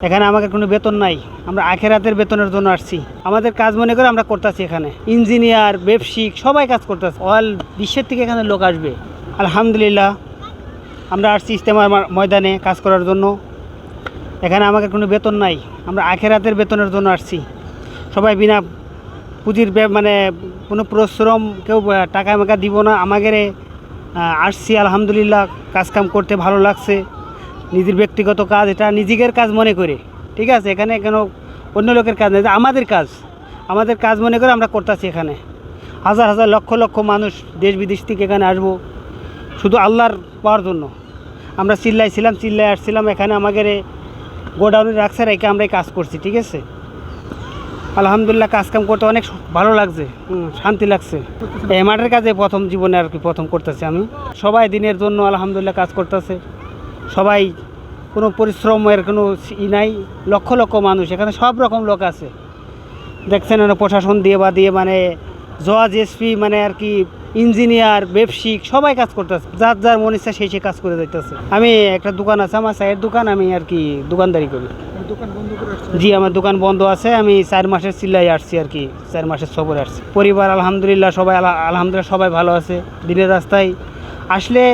এখানে আমাদের কোনো বেতন নাই, আমরা আখেরাতের বেতনের জন্য আসছি। আমাদের কাজ মনে করে আমরা করতেছি। এখানে ইঞ্জিনিয়ার, ব্যবসায়িক সবাই কাজ করতেছে। অল বিশ্বের থেকে এখানে লোক আসবে। আলহামদুলিল্লাহ আমরা আসছি ইজতেমার ময়দানে কাজ করার জন্য। এখানে আমাদের কোনো বেতন নাই, আমরা আখেরাতের বেতনের জন্য আসছি। সবাই বিনা পুঁজির মানে কোনো পরিশ্রম, কেউ টাকা মেকা দিব না। আমাদের আসছি আলহামদুলিল্লাহ, কাজকাম করতে ভালো লাগছে। নিজের ব্যক্তিগত কাজ, এটা নিজেদের কাজ মনে করে, ঠিক আছে। এখানে কেন অন্য লোকের কাজ নেই, আমাদের কাজ মনে করে আমরা করতেছি। এখানে হাজার হাজার লক্ষ লক্ষ মানুষ দেশ বিদেশ থেকে এখানে আসবো শুধু আল্লাহর পাওয়ার জন্য। আমরা চিল্লাই আসছিলাম। এখানে আমাদের গোডাউনে রাখছে, রেখে আমরা কাজ করছি, ঠিক আছে। আলহামদুলিল্লাহ কাজকাম করতে অনেক ভালো লাগছে, শান্তি লাগছে। এই মাঠের কাজে প্রথম জীবনে আর কি প্রথম করতেছি আমি। সবাই দিনের জন্য আলহামদুলিল্লাহ কাজ করতেছে। সবাই কোনো পরিশ্রমের কোনো নাই। লক্ষ লক্ষ মানুষ এখানে, সব রকম লোক আছে দেখছেন। প্রশাসন দিয়ে মানে জজ, এসপি, মানে আর কি ইঞ্জিনিয়ার, ব্যবসায়িক সবাই কাজ করতেছে। যার যার মন ইচ্ছা সেই কাজ করে যাইতেছে। আমি একটা দোকান আছে, আমার চায়ের দোকান, আমি আর কি দোকানদারি করি। জি, আমার দোকান বন্ধ আছে। আমি 4 মাসের চিল্লাই আসছি আর কি, 4 মাসের সফরে আসছি। পরিবার আলহামদুলিল্লাহ সবাই আলহামদুলিল্লাহ সবাই ভালো আছে। দিনের রাস্তায় আসলে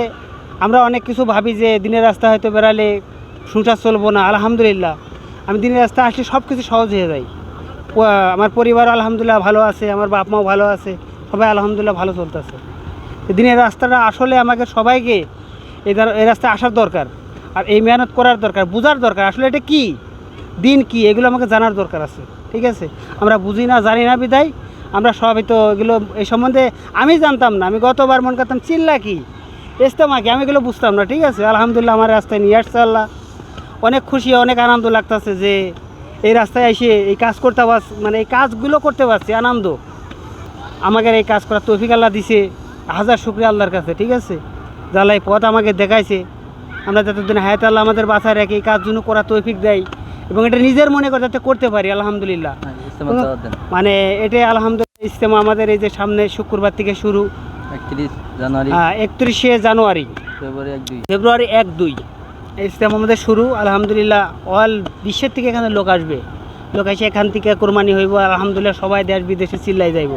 আমরা অনেক কিছু ভাবি যে দিনের রাস্তা হয়তো বেড়ালে সংসার চলবো না। আলহামদুলিল্লাহ আমি দিনের রাস্তায় আসলে সব কিছু সহজ হয়ে যায়। আমার পরিবার আলহামদুলিল্লাহ ভালো আছে, আমার বাপ মাও ভালো আছে, সবাই আলহামদুলিল্লাহ ভালো চলতেছে। দিনের রাস্তাটা আসলে আমাকে সবাইকে এই রাস্তায় আসার দরকার, আর এই মেহনত করার দরকার, বোঝার দরকার আসলে এটা কি দিন কি, এগুলো আমাকে জানার দরকার আছে, ঠিক আছে। আমরা বুঝি না, জানি না, বিদায় আমরা সবাই তো এগুলো এই সম্বন্ধে আমি জানতাম না। আমি গতবার মনে করতাম চিল্লা কি, ইজতেমা কি, আমি এগুলো বুঝতাম না, ঠিক আছে। আলহামদুলিল্লাহ আমার রাস্তায় নিয়ে আসছে আল্লাহ। অনেক খুশি, অনেক আনন্দ লাগতেছে যে এই রাস্তায় এসে এই কাজ করতে পারছি, মানে এই কাজগুলো করতে পারছি, আনন্দ। আমাকে এই কাজ করার তৌফিক আল্লাহ দিছে, হাজার শুকরিয়া আল্লাহর কাছে, ঠিক আছে। যারা এই পথ আমাকে দেখাইছে, আমরা যতদিন হায়াত আল্লাহ আমাদের বাসায় রেখে এই কাজগুলো করার তৌফিক দেয়, এবং এটা নিজের মনে করে যাতে করতে পারি আলহামদুলিল্লাহ। মানে এটাই আলহামদুলিল্লাহ। ইজতেমা আমাদের এই যে সামনে শুক্রবার থেকে শুরু, 31শে জানুয়ারি, ফেব্রুয়ারি 1-2 ইজতেমা আমাদের শুরু। আলহামদুলিল্লাহ অল বিশ্বের থেকে এখানে লোক আসবে। লোক এসে এখান থেকে কোরবানি হইব। আলহামদুলিল্লাহ সবাই দেশ বিদেশে চিল্লাই যাইব।